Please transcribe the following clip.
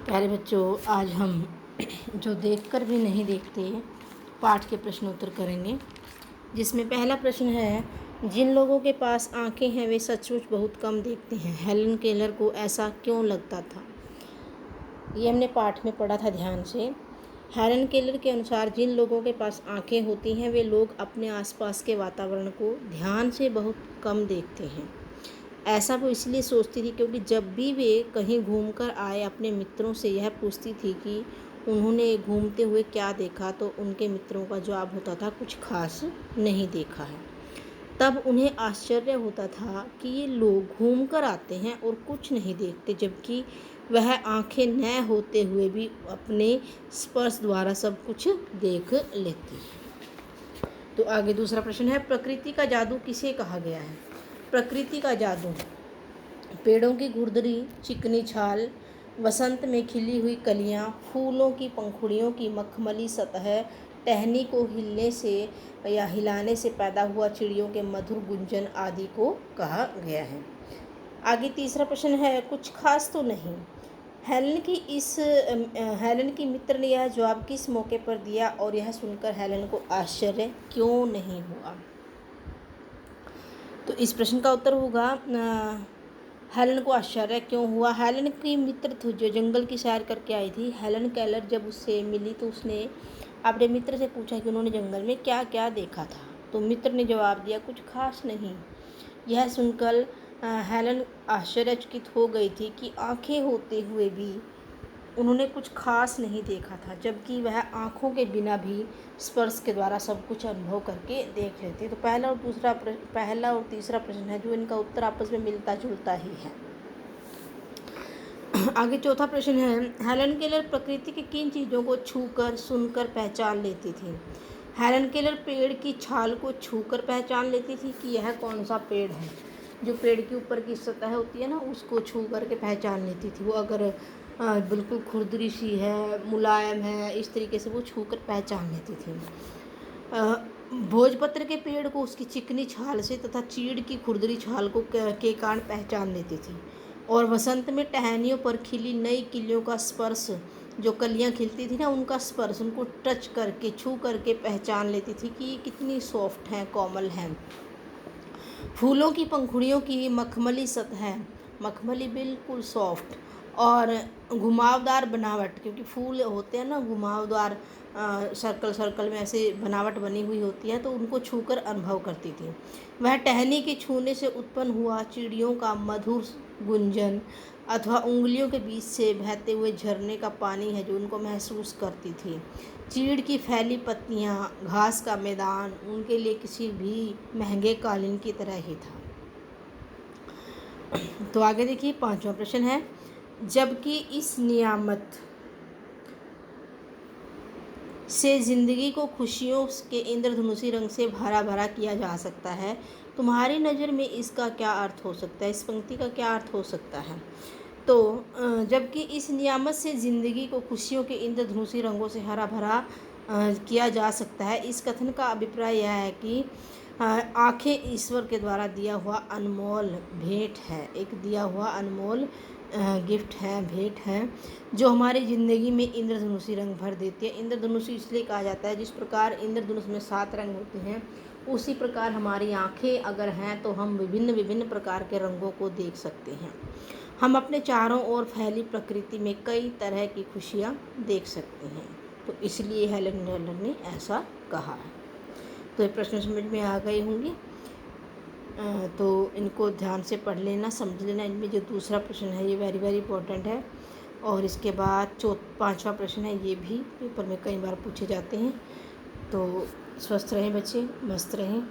प्यारे बच्चों, आज हम जो देखकर भी नहीं देखते पाठ के प्रश्न उत्तर करेंगे, जिसमें पहला प्रश्न है, जिन लोगों के पास आंखें हैं वे सचमुच बहुत कम देखते हैं। हेलन केलर को ऐसा क्यों लगता था? ये हमने पाठ में पढ़ा था ध्यान से। हेलन केलर के अनुसार जिन लोगों के पास आंखें होती हैं वे लोग अपने आसपास के वातावरण को ध्यान से बहुत कम देखते हैं। ऐसा वो इसलिए सोचती थी क्योंकि जब भी वे कहीं घूमकर आए अपने मित्रों से यह पूछती थी कि उन्होंने घूमते हुए क्या देखा, तो उनके मित्रों का जवाब होता था कुछ खास नहीं देखा है। तब उन्हें आश्चर्य होता था कि ये लोग घूमकर आते हैं और कुछ नहीं देखते, जबकि वह आंखें न होते हुए भी अपने स्पर्श द्वारा सब कुछ देख लेती। तो आगे दूसरा प्रश्न है, प्रकृति का जादू किसे कहा गया है? प्रकृति का जादू पेड़ों की घुरदरी, चिकनी छाल, वसंत में खिली हुई कलियां, फूलों की पंखुड़ियों की मखमली सतह, टहनी को हिलने से या हिलाने से पैदा हुआ चिड़ियों के मधुर गुंजन आदि को कहा गया है। आगे तीसरा प्रश्न है, कुछ खास तो नहीं। हेलन की मित्र ने यह जवाब किस मौके पर दिया और यह सुनकर हेलन को आश्चर्य क्यों नहीं हुआ? तो इस प्रश्न का उत्तर होगा हेलन को आश्चर्य क्यों हुआ। हेलन की मित्र थी जो जंगल की सैर करके आई थी। हेलन केलर जब उससे मिली तो उसने अपने मित्र से पूछा कि उन्होंने जंगल में क्या क्या देखा था। तो मित्र ने जवाब दिया कुछ खास नहीं। यह सुनकर हेलन आश्चर्यचकित हो गई थी कि आंखें होते हुए भी उन्होंने कुछ खास नहीं देखा था, जबकि वह आँखों के बिना भी स्पर्श के द्वारा सब कुछ अनुभव करके देख लेते। तो पहला और तीसरा प्रश्न है जो इनका उत्तर आपस में मिलता जुलता ही है। आगे चौथा प्रश्न है, हेलन केलर प्रकृति की किन चीज़ों को छूकर सुनकर पहचान लेती थी? हेलन केलर पेड़ की छाल को छूकर पहचान लेती थी कि यह कौन सा पेड़ है। जो पेड़ के ऊपर की सतह होती है ना, उसको छू करके पहचान लेती थी। वो अगर बिल्कुल खुरदरी सी है, मुलायम है, इस तरीके से वो छू कर पहचान लेती थी। भोजपत्र के पेड़ को उसकी चिकनी छाल से तथा चीड़ की खुरदरी छाल को के कारण पहचान लेती थी। और वसंत में टहनियों पर खिली नई किलियों का स्पर्श, जो कलियां खिलती थी ना, उनका स्पर्श उनको टच करके छू करके पहचान लेती थी कि कितनी सॉफ्ट हैं, कोमल हैं। फूलों की पंखुड़ियों की मखमली सतह, मखमली बिल्कुल सॉफ्ट और घुमावदार बनावट, क्योंकि फूल होते हैं ना घुमावदार, सर्कल में ऐसे बनावट बनी हुई होती है, तो उनको छूकर अनुभव करती थी। वह टहनी के छूने से उत्पन्न हुआ चिड़ियों का मधुर गुंजन अथवा उंगलियों के बीच से बहते हुए झरने का पानी है जो उनको महसूस करती थी। चीड़ की फैली पत्तियाँ, घास का मैदान उनके लिए किसी भी महंगे कालीन की तरह ही था। तो आगे देखिए, पांचवा प्रश्न है, जबकि इस नियामत से जिंदगी को खुशियों के इंद्रधनुषी रंग से भरा भरा किया जा सकता है, तुम्हारी नज़र में इसका क्या अर्थ हो सकता है? इस पंक्ति का क्या अर्थ हो सकता है? तो जबकि इस नियामत से ज़िंदगी को खुशियों के इंद्रधनुषी रंगों से हरा भरा किया जा सकता है, इस कथन का अभिप्राय यह है कि आँखें ईश्वर के द्वारा दिया हुआ अनमोल भेंट है, एक दिया हुआ अनमोल गिफ्ट है, भेंट है, जो हमारी ज़िंदगी में इंद्रधनुषी रंग भर देती है। इंद्रधनुषी इसलिए कहा जाता है, जिस प्रकार इंद्रधनुष में 7 रंग होते हैं, उसी प्रकार हमारी आँखें अगर हैं तो हम विभिन्न विभिन्न प्रकार के रंगों को देख सकते हैं। हम अपने चारों ओर फैली प्रकृति में कई तरह की खुशियाँ देख सकते हैं। तो इसलिए हेलन केलर ने ऐसा कहा है। तो ये प्रश्न समझ में आ गए होंगे, तो इनको ध्यान से पढ़ लेना, समझ लेना। इनमें जो दूसरा प्रश्न है ये वेरी वेरी इंपॉर्टेंट है। और इसके बाद पांचवा प्रश्न है, ये भी पेपर में कई बार पूछे जाते हैं। तो स्वस्थ रहें बच्चे, मस्त रहें।